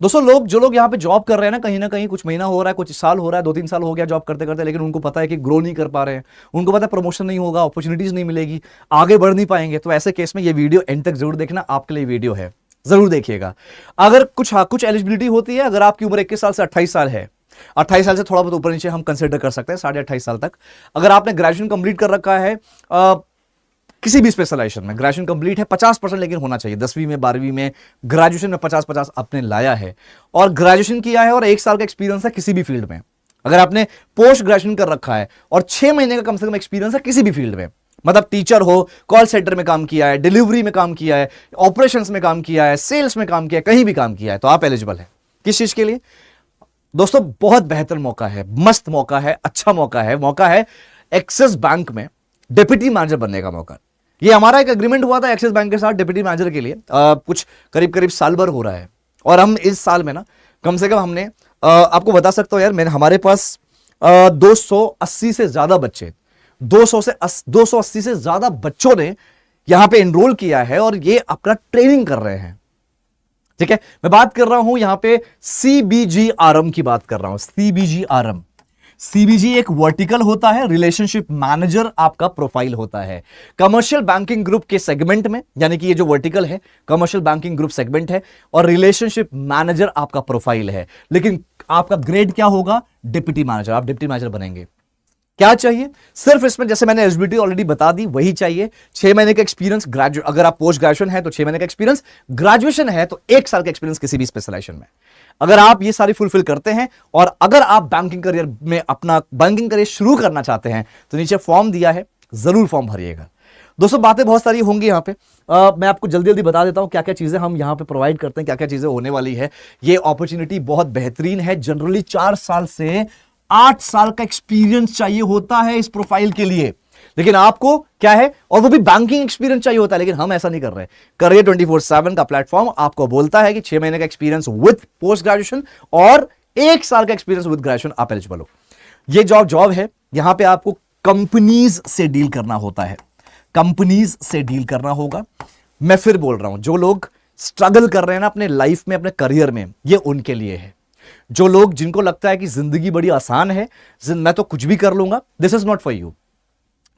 दोस्तों जो लोग यहाँ पे जॉब कर रहे हैं ना कहीं कुछ महीना हो रहा है, कुछ साल हो रहा है, 2-3 साल हो गया जॉब करते करते, लेकिन उनको पता है कि ग्रो नहीं कर पा रहे हैं, उनको पता है प्रमोशन नहीं होगा, अपॉर्चुनिटीज नहीं मिलेगी, आगे बढ़ नहीं पाएंगे, तो ऐसे केस में ये वीडियो एंड तक जरूर देखना, आपके लिए वीडियो है, जरूर देखिएगा। अगर कुछ एलिजिबिलिटी होती है, अगर आपकी उम्र 21 साल से 28 साल है, 28 साल से थोड़ा बहुत ऊपर नीचे हम कंसिडर कर सकते हैं, 28.5 साल तक, अगर आपने ग्रेजुएशन कंप्लीट कर रखा है किसी भी स्पेशलाइजेशन में, ग्रेजुएशन कंप्लीट है, 50% लेकिन होना चाहिए, 10वीं में 12वीं में ग्रेजुएशन में 50-50 आपने लाया है, और ग्रेजुएशन किया है और 1 साल का एक्सपीरियंस है किसी भी फील्ड में, अगर आपने पोस्ट ग्रेजुएशन कर रखा है और 6 महीने का कम से कम एक्सपीरियंस है किसी भी फील्ड में, मतलब टीचर हो, कॉल सेंटर में काम किया है, डिलीवरी में काम किया है, ऑपरेशंस में काम किया है, सेल्स में काम किया है, कहीं भी काम किया है, तो आप एलिजिबल है। किस चीज के लिए दोस्तों? बहुत बेहतर मौका है, मस्त मौका है, अच्छा मौका है एक्सिस बैंक में डिप्टी मैनेजर बनने का मौका। ये हमारा एक एग्रीमेंट हुआ था एक्सिस बैंक के साथ डिप्टी मैनेजर के लिए, कुछ करीब साल भर हो रहा है, और हम इस साल में ना कम से कम हमने आपको बता सकता हूं यार, हमारे पास 280 से ज्यादा बच्चे, 280 से ज्यादा बच्चों ने यहां पे एनरोल किया है और ये अपना ट्रेनिंग कर रहे हैं। ठीक है, मैं बात कर रहा हूं यहां पे CBGRM की बात कर रहा हूं, CBGRM। CBG एक वर्टिकल होता है, रिलेशनशिप मैनेजर आपका प्रोफाइल होता है कमर्शियल बैंकिंग ग्रुप के सेगमेंट में, यानी कि ये जो वर्टिकल है कमर्शियल बैंकिंग ग्रुप सेगमेंट है, और रिलेशनशिप मैनेजर आपका प्रोफाइल है, लेकिन आपका ग्रेड क्या होगा? डिप्टी मैनेजर, आप डिप्टी मैनेजर बनेंगे। क्या चाहिए? सिर्फ इसमें जैसे मैंने एलिजिबिलिटी ऑलरेडी बता दी वही चाहिए, 6 महीने का एक्सपीरियंस, अगर आप पोस्ट ग्रेजुएशन है तो 6 महीने का एक्सपीरियंस, ग्रेजुएशन है तो 1 साल का एक्सपीरियंस किसी भी स्पेशलाइजेशन में। अगर आप ये सारी फुलफिल करते हैं और अगर आप बैंकिंग करियर में अपना बैंकिंग करियर शुरू करना चाहते हैं तो नीचे फॉर्म दिया है, जरूर फॉर्म भरिएगा। दोस्तों बातें बहुत सारी होंगी यहाँ पे, मैं आपको जल्दी जल्दी बता देता हूँ क्या क्या चीजें हम यहाँ पे प्रोवाइड करते हैं, क्या क्या चीजें होने वाली है। ये अपॉर्चुनिटी बहुत बेहतरीन है, जनरली 4 साल से 8 साल का एक्सपीरियंस चाहिए होता है इस प्रोफाइल के लिए, लेकिन आपको क्या है, और वो भी बैंकिंग एक्सपीरियंस चाहिए होता है, लेकिन हम ऐसा नहीं कर रहे। करियर 24/7 का प्लेटफॉर्म आपको बोलता है कि 6 महीने का एक्सपीरियंस विद पोस्ट ग्रेजुएशन और 1 साल का एक्सपीरियंस विद ग्रेजुएशन आप एलिजिबल हो। ये जॉब है, यहां पे आपको कंपनीज से डील करना होता है, कंपनीज से डील करना होगा। मैं फिर बोल रहा हूं, जो लोग स्ट्रगल कर रहे हैं ना अपने लाइफ में, अपने करियर में, ये उनके लिए है। जो लोग जिनको लगता है कि जिंदगी बड़ी आसान है, मैं तो कुछ भी कर लूंगा, this is not for you.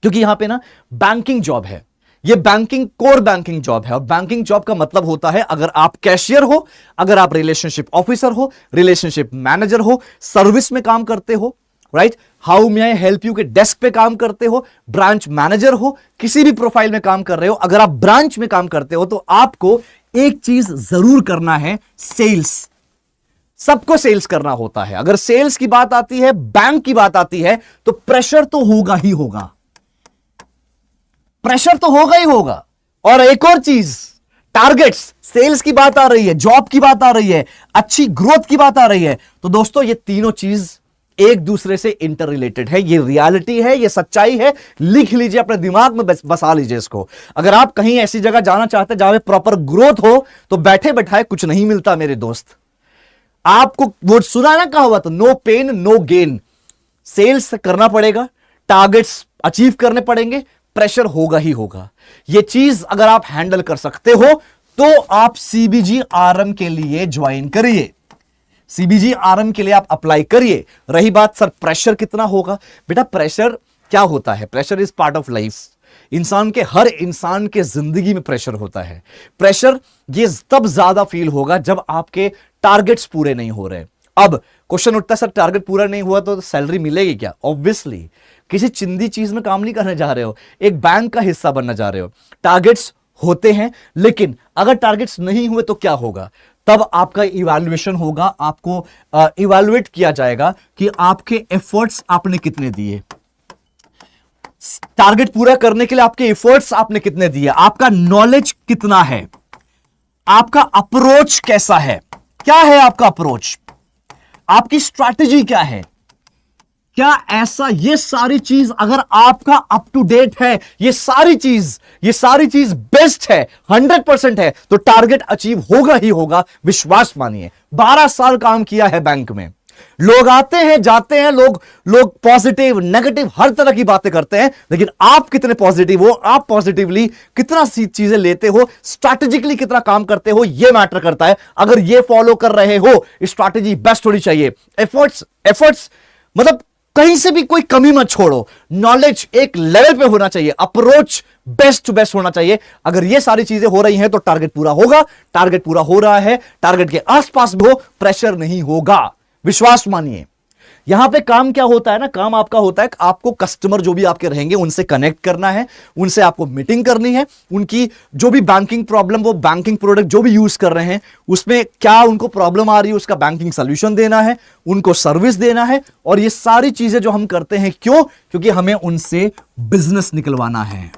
क्योंकि यहां पे ना बैंकिंग जॉब है, ये बैंकिंग कोर बैंकिंग जॉब है, और बैंकिंग जॉब का मतलब होता है अगर आप कैशियर हो, अगर आप रिलेशनशिप ऑफिसर हो, रिलेशनशिप मैनेजर हो, सर्विस में काम करते हो, right, how may I help you के डेस्क पे काम करते हो, ब्रांच मैनेजर हो, किसी भी प्रोफाइल में काम कर रहे हो, अगर आप ब्रांच में काम करते हो तो आपको एक चीज जरूर करना है, सेल्स। सबको सेल्स करना होता है। अगर सेल्स की बात आती है, बैंक की बात आती है, तो प्रेशर तो होगा ही होगा, प्रेशर तो होगा ही होगा। और एक और चीज, टारगेट्स, सेल्स की बात आ रही है, जॉब की बात आ रही है, अच्छी ग्रोथ की बात आ रही है, तो दोस्तों ये तीनों चीज एक दूसरे से इंटर रिलेटेड है, ये रियलिटी है, ये सच्चाई है। लिख लीजिए, अपने दिमाग में बसा लीजिए इसको। अगर आप कहीं ऐसी जगह जाना चाहते हैं जहां पे प्रॉपर ग्रोथ हो, तो बैठे बैठाए कुछ नहीं मिलता मेरे दोस्त। आपको वो सुना ना कहा हुआ, तो no pain no gain. Sales करना पड़ेगा, टारगेट्स अचीव करने पड़ेंगे, प्रेशर होगा ही होगा। ये चीज अगर आप हैंडल कर सकते हो तो आप CBGRM के लिए ज्वाइन करिए, CBGRM के लिए आप अप्लाई करिए। रही बात सर प्रेशर कितना होगा, बेटा प्रेशर क्या होता है? Pressure is part of life. हर इंसान के जिंदगी में प्रेशर होता है। प्रेशर ये तब ज्यादा फील होगा जब आपके टारगेट्स पूरे नहीं हो रहे। अब क्वेश्चन उठता है, सर टारगेट पूरा नहीं हुआ तो सैलरी मिलेगी क्या? ऑब्वियसली, किसी चिंदी चीज में काम नहीं करने जा रहे हो, एक बैंक का हिस्सा बनना जा रहे हो। टारगेट्स होते हैं, लेकिन अगर टारगेट्स नहीं हुए तो क्या होगा? तब आपका इवैल्यूएशन होगा, आपको इवैल्यूएट किया जाएगा कि आपके एफर्ट्स आपने कितने दिए, टारगेट पूरा करने के लिए आपके एफर्ट्स आपने कितने दिए, आपका नॉलेज कितना है, आपका अप्रोच कैसा है, क्या है आपका अप्रोच, आपकी स्ट्रैटेजी क्या है, क्या ऐसा, ये सारी चीज अगर आपका अप टू डेट है, ये सारी चीज बेस्ट है, 100% है, तो टारगेट अचीव होगा ही होगा। विश्वास मानिए, 12 साल काम किया है बैंक में, लोग आते हैं जाते हैं, लोग पॉजिटिव नेगेटिव हर तरह की बातें करते हैं, लेकिन आप कितने पॉजिटिव हो, आप पॉजिटिवली कितना सी चीजें लेते हो, स्ट्रैटेजिकली कितना काम करते हो, यह मैटर करता है। अगर ये फॉलो कर रहे हो, स्ट्रैटेजी बेस्ट होनी चाहिए। एफर्ट्स मतलब कहीं से भी कोई कमी मत छोड़ो, नॉलेज एक लेवल पे होना चाहिए, अप्रोच बेस्ट टू बेस्ट होना चाहिए। अगर ये सारी चीजें हो रही हैं तो टारगेट पूरा होगा। टारगेट पूरा हो रहा है, टारगेट के आसपास भी हो, प्रेशर नहीं होगा, विश्वास मानिए। यहां पे काम क्या होता है ना, काम आपका होता है कि आपको कस्टमर जो भी आपके रहेंगे उनसे कनेक्ट करना है, उनसे आपको मीटिंग करनी है, उनकी जो भी बैंकिंग प्रॉब्लम, वो बैंकिंग प्रोडक्ट जो भी यूज कर रहे हैं उसमें क्या उनको प्रॉब्लम आ रही है, उसका बैंकिंग सोल्यूशन देना है, उनको सर्विस देना है। और ये सारी चीजें जो हम करते हैं, क्यों? क्योंकि हमें उनसे बिजनेस निकलवाना है,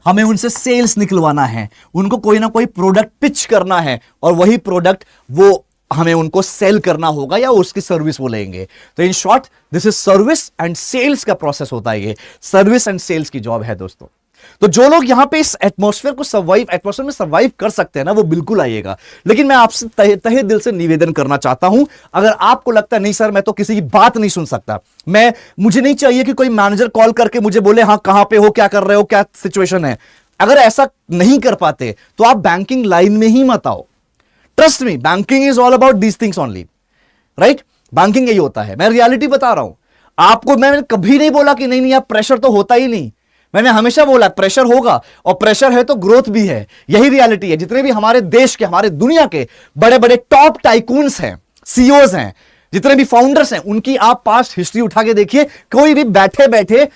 हमें उनसे सेल्स निकलवाना है, उनको कोई ना कोई प्रोडक्ट पिच करना है, और वही प्रोडक्ट वो हमें उनको सेल करना होगा या उसकी सर्विस वो लेंगे। तो in short this is service and sales का प्रोसेस होता है, ये सर्विस एंड सेल्स की जॉब है दोस्तों। तो जो लोग यहां पे इस एटमॉस्फेयर में सर्वाइव कर सकते हैं ना, वो बिल्कुल आइएगा। लेकिन मैं आपसे तहे दिल से निवेदन करना चाहता हूं, अगर आपको लगता है नहीं सर मैं तो किसी की बात नहीं सुन सकता, मुझे नहीं चाहिए कि कोई मैनेजर कॉल करके मुझे बोले हाँ कहां पे हो, क्या कर रहे हो, क्या सिचुएशन है, अगर ऐसा नहीं कर पाते तो आप बैंकिंग लाइन में ही मत आओ। Trust me, banking is all about these things only, right? Banking यही होता है, मैं रियलिटी बता रहा हूं आपको। मैंने कभी नहीं बोला कि नहीं आप प्रेशर तो होता ही नहीं, मैंने हमेशा बोला प्रेशर होगा, और प्रेशर है तो ग्रोथ भी है, यही रियलिटी है। जितने भी हमारे देश के, हमारे दुनिया के बड़े बड़े टॉप टाइकून्स हैं, सीईओज हैं, जितने भी फाउंडर्स हैं, उनकी आप पास्ट हिस्ट्री उठा के देखिए, कोई भी बैठे बैठे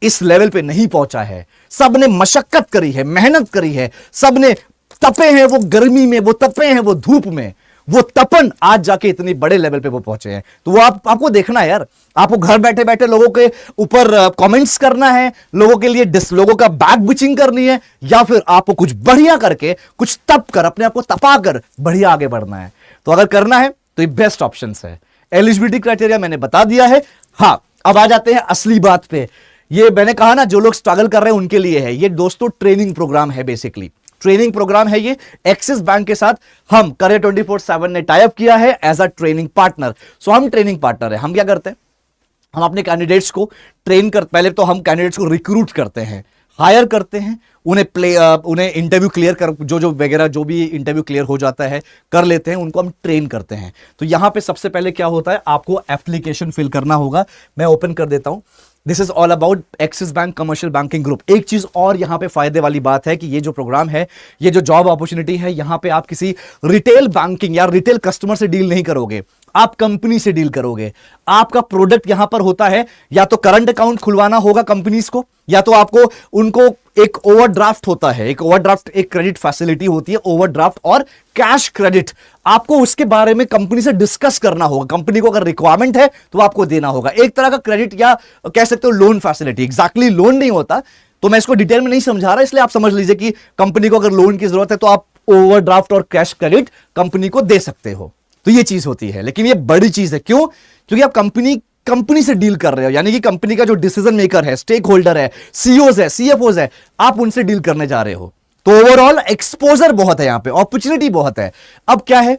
इस लेवल पे नहीं पहुंचा है। सबने मशक्कत करी है, मेहनत करी है, सबने तपे हैं, वो गर्मी में, वो तपे हैं, वो धूप में, वो तपन आज जाके इतने बड़े लेवल पे वो पहुंचे हैं। तो वो आपको देखना है यार, आपको घर बैठे बैठे लोगों के ऊपर कमेंट्स करना है, लोगों के लिए लोगों का बैक बिचिंग करनी है, या फिर आपको कुछ बढ़िया करके, कुछ तप कर, अपने आप को तपा कर बढ़िया आगे बढ़ना है। तो अगर करना है तो ये बेस्ट ऑप्शन है। एलिजिबिलिटी क्राइटेरिया मैंने बता दिया है। हाँ, अब आ जाते हैं असली बात पे। ये मैंने कहा ना, जो लोग स्ट्रगल कर रहे हैं उनके लिए है ये दोस्तों, ट्रेनिंग प्रोग्राम है, बेसिकली ट्रेनिंग प्रोग्राम है ये। एक्सिस बैंक के साथ हम करियर 24/7 ने टाई अप किया है एज अ ट्रेनिंग पार्टनर। सो हम ट्रेनिंग पार्टनर है। हम क्या करते हैं, हम अपने कैंडिडेट्स को ट्रेन कर, पहले तो हम कैंडिडेट्स को रिक्रूट करते हैं, हायर करते हैं, उन्हें इंटरव्यू क्लियर कर, जो वगैरह जो भी इंटरव्यू क्लियर हो जाता है कर लेते हैं, उनको हम ट्रेन करते हैं। तो यहां पे सबसे पहले क्या होता है, आपको एप्लीकेशन फिल करना होगा। मैं ओपन कर देता हूं। This is all about axis bank commercial banking group. एक चीज और यहां पे फायदे वाली बात है कि ये जो प्रोग्राम है, ये जो जॉब अपॉर्चुनिटी है, यहां पे आप किसी रिटेल बैंकिंग या रिटेल कस्टमर से डील नहीं करोगे, आप कंपनी से डील करोगे। आपका प्रोडक्ट यहां पर होता है, या तो करंट अकाउंट खुलवाना होगा कंपनीज को, या तो आपको उनको एक ओवरड्राफ्ट होता है, एक ओवरड्राफ्ट एक क्रेडिट फैसिलिटी होती है, ओवरड्राफ्ट और कैश क्रेडिट, आपको उसके बारे में कंपनी से डिस्कस करना होगा। कंपनी को अगर रिक्वायरमेंट है तो आपको देना होगा, एक तरह का क्रेडिट या कह सकते हो लोन फैसिलिटी। एग्जैक्टली लोन नहीं होता, तो मैं इसको डिटेल में नहीं समझा रहा, इसलिए आप समझ लीजिए कि कंपनी को अगर लोन की जरूरत है तो आप ओवरड्राफ्ट और कैश क्रेडिट कंपनी को दे सकते हो। तो ये चीज होती है, लेकिन ये बड़ी चीज है। क्यों? क्योंकि आप कंपनी से डील कर रहे हो, यानी कि कंपनी का जो डिसीजन मेकर है, स्टेक होल्डर है, सीईओज है, सीएफओज है, आप उनसे डील करने जा रहे हो। तो ओवरऑल एक्सपोजर बहुत है, यहां पे अपॉर्चुनिटी बहुत है। अब क्या है,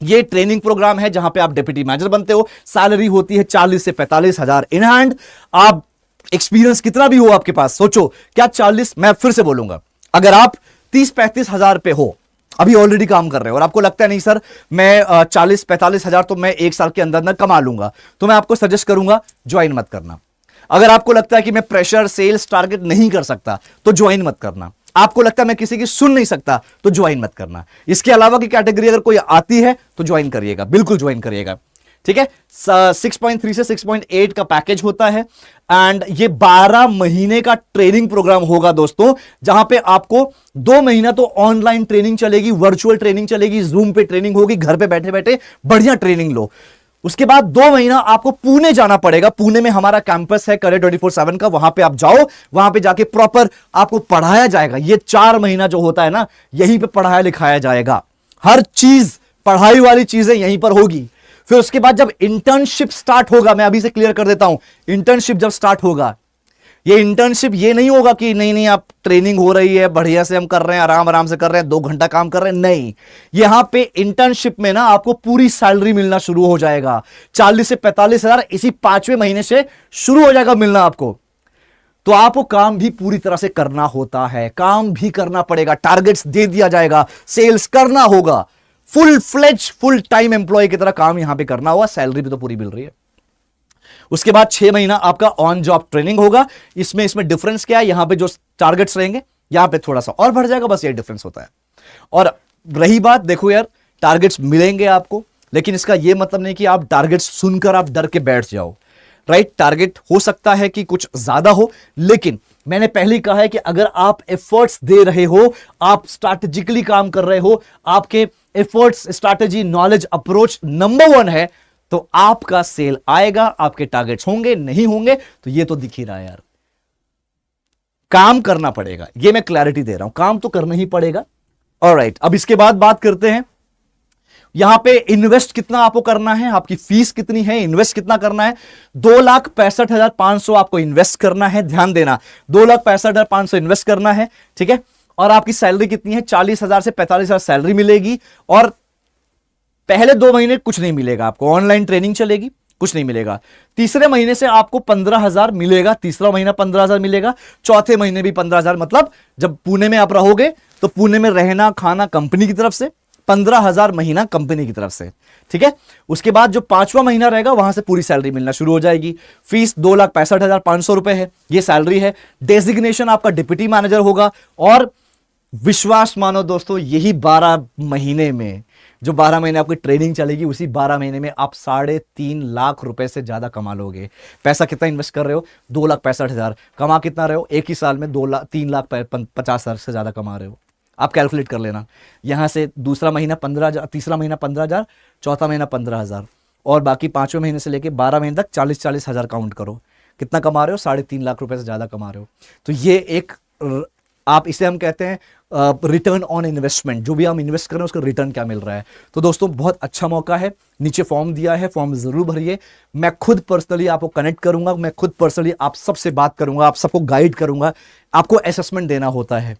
ये ट्रेनिंग प्रोग्राम है जहां पे आप डिप्टी मैनेजर बनते हो। सैलरी होती है 40 से 45 हजार इन हैंड। आप एक्सपीरियंस कितना भी हो आपके पास, सोचो क्या 40, मैं फिर से बोलूंगा, अगर आप 30-35 हजार पे हो, अभी ऑलरेडी काम कर रहे हो, और आपको लगता है नहीं सर मैं 40-45 हजार तो मैं एक साल के अंदर अंदर कमा लूंगा, तो मैं आपको सजेस्ट करूंगा ज्वाइन मत करना। अगर आपको लगता है कि मैं प्रेशर सेल्स टारगेट नहीं कर सकता तो ज्वाइन मत करना। आपको लगता है मैं किसी की सुन नहीं सकता तो ज्वाइन मत करना। इसके अलावा की कैटेगरी अगर कोई आती है तो ज्वाइन करिएगा, बिल्कुल ज्वाइन करिएगा, ठीक है। 6.3 से 6.8 का पैकेज होता है, एंड ये 12 महीने का ट्रेनिंग प्रोग्राम होगा दोस्तों, जहां पे आपको 2 महीना तो ऑनलाइन ट्रेनिंग चलेगी, वर्चुअल ट्रेनिंग चलेगी, जूम पे ट्रेनिंग होगी, घर पे बैठे बैठे बढ़िया ट्रेनिंग लो। उसके बाद 2 महीना आपको पुणे जाना पड़ेगा। पुणे में हमारा कैंपस है करियर 24/7 का, वहां पे आप जाओ, वहां पे जाके प्रॉपर आपको पढ़ाया जाएगा। ये 4 महीना जो होता है ना, यहीं पे पढ़ाया लिखाया जाएगा, हर चीज पढ़ाई वाली चीजें यहीं पर होगी। फिर उसके बाद जब इंटर्नशिप स्टार्ट होगा, मैं अभी से क्लियर कर देता हूं, इंटर्नशिप जब स्टार्ट होगा, ये इंटर्नशिप ये नहीं होगा कि नहीं नहीं आप ट्रेनिंग हो रही है, बढ़िया से हम कर रहे हैं, आराम आराम से कर रहे हैं, 2 घंटा काम कर रहे हैं, नहीं। यहां पे इंटर्नशिप में ना आपको पूरी सैलरी मिलना शुरू हो जाएगा। 40 से 45 हजार इसी 5वें महीने से शुरू हो जाएगा मिलना आपको। तो आपको काम भी पूरी तरह से करना होता है, काम भी करना पड़ेगा, टारगेट्स दे दिया जाएगा, सेल्स करना होगा, full fledge full time employ की तरह काम यहां पे करना होगा। सैलरी भी तो पूरी मिल रही है। उसके बाद 6 महीना आपका ऑन जॉब ट्रेनिंग होगा। इसमें डिफरेंस क्या है, यहां पे जो टारगेट्स रहेंगे यहां पे थोड़ा सा और बढ़ जाएगा, बस ये डिफरेंस होता है। और रही बात, देखो यार टारगेट्स मिलेंगे आपको, लेकिन इसका यह मतलब नहीं कि आप टारगेट्स सुनकर आप डर के बैठ जाओ, राइट। टारगेट हो सकता है कि कुछ ज्यादा हो, लेकिन मैंने पहले ही कहा है कि अगर आप एफर्ट्स दे रहे हो, आप स्ट्रैटेजिकली काम कर रहे हो, आपके efforts, strategy, knowledge, approach number 1 है, तो आपका सेल आएगा, आपके टारगेट्स होंगे, नहीं होंगे तो ये तो दिख ही रहा है यार। काम करना पड़ेगा, ये मैं क्लैरिटी दे रहा हूं, काम तो करना ही पड़ेगा। ऑलराइट, अब इसके बाद बात करते हैं यहां पे इन्वेस्ट कितना आपको करना है, आपकी फीस कितनी है, इन्वेस्ट कितना करना है। 2,65,500 आपको इन्वेस्ट करना है, ध्यान देना, 2,65,500 इन्वेस्ट करना है, ठीक है। और आपकी सैलरी कितनी है, 40,000 से 45,000 सैलरी मिलेगी। और पहले 2 महीने कुछ नहीं मिलेगा आपको, ऑनलाइन ट्रेनिंग चलेगी, कुछ नहीं मिलेगा। तीसरे महीने से आपको 15,000 मिलेगा, तीसरा महीना 15,000 मिलेगा, चौथे महीने भी 15,000। मतलब जब पुणे में आप रहोगे तो पुणे में रहना खाना कंपनी की तरफ से, 15,000 महीना कंपनी की तरफ से, ठीक है। उसके बाद जो 5वां महीना रहेगा वहां से पूरी सैलरी मिलना शुरू हो जाएगी। फीस 2,65,500 रुपए है, ये सैलरी है। डेजिग्नेशन आपका डिप्टी मैनेजर होगा। और विश्वास मानो दोस्तों, यही 12 महीने में, जो 12 महीने आपकी ट्रेनिंग चलेगी, उसी 12 महीने में आप 3.5 लाख रुपए से ज्यादा कमा लोगे। पैसा कितना इन्वेस्ट कर रहे हो, 2,65,000, कमा कितना रहे हो, एक ही साल में 3,50,000 से ज्यादा कमा रहे हो। आप कैलकुलेट कर लेना, यहां से दूसरा महीना 15,000, तीसरा महीना 15,000, चौथा महीना 15,000, और बाकी 5वें महीने से लेके 12 महीने तक 40,000 काउंट करो, कितना कमा रहे हो, 3.5 लाख रुपए से ज्यादा कमा रहे हो। तो ये एक, आप इसे हम कहते हैं रिटर्न ऑन इन्वेस्टमेंट, जो भी हम इन्वेस्ट कर रहे हैं उसका रिटर्न क्या मिल रहा है। तो दोस्तों बहुत अच्छा मौका है, नीचे फॉर्म दिया है, फॉर्म जरूर भरिए। मैं खुद पर्सनली आपको कनेक्ट करूंगा, मैं खुद पर्सनली आप सबसे बात करूंगा, आप सबको गाइड करूंगा। आपको असेसमेंट देना होता है,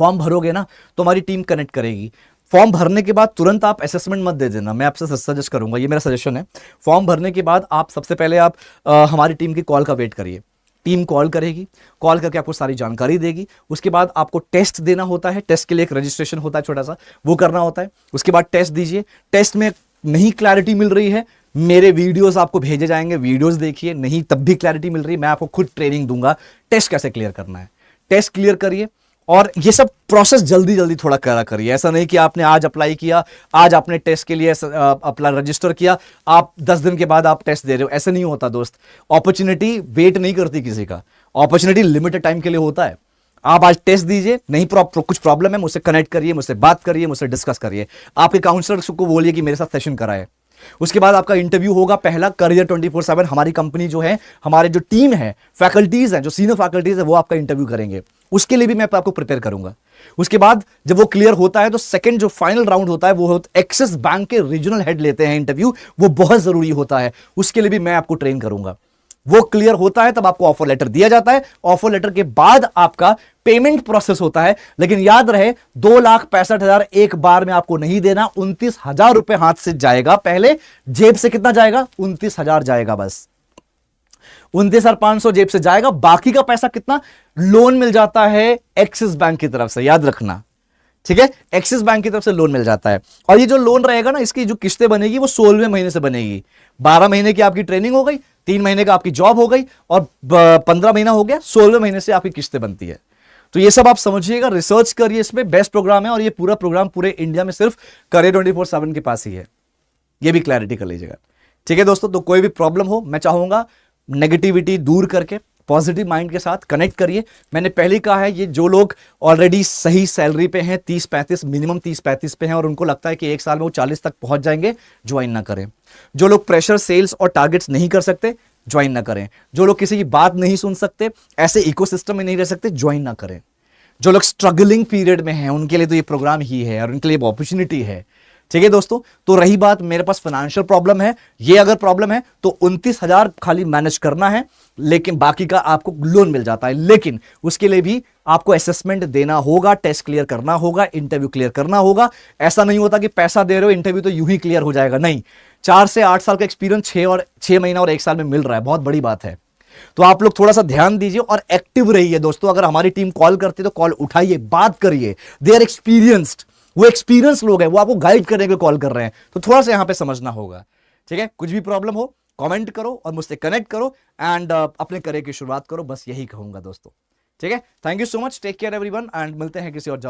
फॉर्म भरोगे ना तो हमारी टीम कनेक्ट करेगी। फॉर्म भरने के बाद तुरंत आप असेसमेंट मत दे देना, मैं आपसे सजेस्ट करूंगा, ये मेरा सजेशन है। फॉर्म भरने के बाद आप सबसे पहले आप हमारी टीम की कॉल का वेट करिए। टीम कॉल करेगी, कॉल करके आपको सारी जानकारी देगी। उसके बाद आपको टेस्ट देना होता है, टेस्ट के लिए एक रजिस्ट्रेशन होता है छोटा सा, वो करना होता है। उसके बाद टेस्ट दीजिए। टेस्ट में नहीं क्लैरिटी मिल रही है, मेरे वीडियोस आपको भेजे जाएंगे, वीडियोस देखिए, नहीं तब भी क्लैरिटी मिल रही है, मैं आपको खुद ट्रेनिंग दूंगा टेस्ट कैसे क्लियर करना है। टेस्ट क्लियर करिए, और ये सब प्रोसेस जल्दी जल्दी थोड़ा करा करिए। ऐसा नहीं कि आपने आज अप्लाई किया, आज आपने टेस्ट के लिए अपना रजिस्टर किया, आप 10 दिन के बाद आप टेस्ट दे रहे हो, ऐसा नहीं होता दोस्त। अपॉर्चुनिटी वेट नहीं करती किसी का, अपॉर्चुनिटी लिमिटेड टाइम के लिए होता है। आप आज टेस्ट दीजिए, नहीं कुछ प्रॉब्लम है मुझसे कनेक्ट करिए, मुझसे बात करिए, मुझसे डिस्कस करिए, आपके काउंसलर को बोलिए कि मेरे साथ सेशन कराए। उसके बाद आपका इंटरव्यू होगा पहला, करियर 24/7। हमारी कंपनी जो है, हमारे जो टीम है, फैकल्टीज हैं, जो सीनियर फैकल्टीज है, वो आपका इंटरव्यू करेंगे। उसके लिए भी मैं आपको प्रिपेयर करूंगा। उसके बाद जब वो क्लियर होता है तो सेकंड जो फाइनल राउंड होता है वो एक्सिस बैंक के रीजनल हेड लेते हैं इंटरव्यू, वो बहुत जरूरी होता है, उसके लिए भी मैं आपको ट्रेन करूंगा। वो क्लियर होता है तब आपको ऑफर लेटर दिया जाता है। ऑफर लेटर के बाद आपका पेमेंट प्रोसेस होता है, लेकिन याद रहे 2,65,000 एक बार में आपको नहीं देना, 29,000 रुपए हाथ से जाएगा। पहले जेब से कितना जाएगा, 29,000 जाएगा, बस 29,500 जेब से जाएगा। बाकी का पैसा कितना, लोन मिल जाता है एक्सिस बैंक की तरफ से, याद रखना, ठीक है। एक्सिस बैंक की तरफ से लोन मिल जाता है, और ये जो लोन रहेगा ना, इसकी जो किस्तें बनेगी वो 16वें महीने से बनेगी। 12 महीने की आपकी ट्रेनिंग हो गई, 3 महीने का आपकी जॉब हो गई, और 15 महीना हो गया, 16वें महीने से आपकी किस्तें बनती है। तो ये सब आप समझिएगा, रिसर्च करिए, इसमें बेस्ट प्रोग्राम है, और ये पूरा प्रोग्राम पूरे इंडिया में सिर्फ करियर 24/7 के पास ही है, ये भी क्लैरिटी कर लीजिएगा, ठीक है दोस्तों। तो कोई भी प्रॉब्लम हो, मैं चाहूंगा नेगेटिविटी दूर करके पॉजिटिव माइंड के साथ कनेक्ट करिए। मैंने पहले ही कहा है, ये जो लोग ऑलरेडी सही सैलरी पे हैं, 30-35, मिनिमम 30-35 पे हैं, और उनको लगता है कि एक साल में वो 40 तक पहुंच जाएंगे, ज्वाइन ना करें। जो लोग प्रेशर, सेल्स और टारगेट्स नहीं कर सकते, ज्वाइन ना करें। जो लोग किसी की बात नहीं सुन सकते, ऐसे इकोसिस्टम में नहीं रह सकते, ज्वाइन ना करें। जो लोग स्ट्रगलिंग पीरियड में हैं, उनके लिए तो ये प्रोग्राम ही है, और उनके लिए अपॉर्चुनिटी है। ठीक है दोस्तों। तो रही बात मेरे पास फाइनेंशियल प्रॉब्लम है, ये अगर प्रॉब्लम है तो 29,000 खाली मैनेज करना है, लेकिन बाकी का आपको लोन मिल जाता है। लेकिन उसके लिए भी आपको असेसमेंट देना होगा, टेस्ट क्लियर करना होगा, इंटरव्यू क्लियर करना होगा। ऐसा नहीं होता कि पैसा दे रहे हो इंटरव्यू तो यूं ही क्लियर हो जाएगा, नहीं। 4 से 8 साल का एक्सपीरियंस 6 महीना और 1 साल में मिल रहा है, बहुत बड़ी बात है। तो आप लोग थोड़ा सा ध्यान दीजिए और एक्टिव रहिए दोस्तों। अगर हमारी टीम कॉल करती है तो कॉल उठाइए, बात करिए। दे आर एक्सपीरियंस्ड, वो एक्सपीरियंस लोग हैं, वो आपको गाइड करने के लिए कॉल कर रहे हैं। तो थोड़ा सा यहां पे समझना होगा, ठीक है। कुछ भी प्रॉब्लम हो कमेंट करो और मुझसे कनेक्ट करो एंड अपने करियर की शुरुआत करो, बस यही कहूंगा दोस्तों, ठीक है। Thank you so much, take care everyone and मिलते हैं किसी और जॉब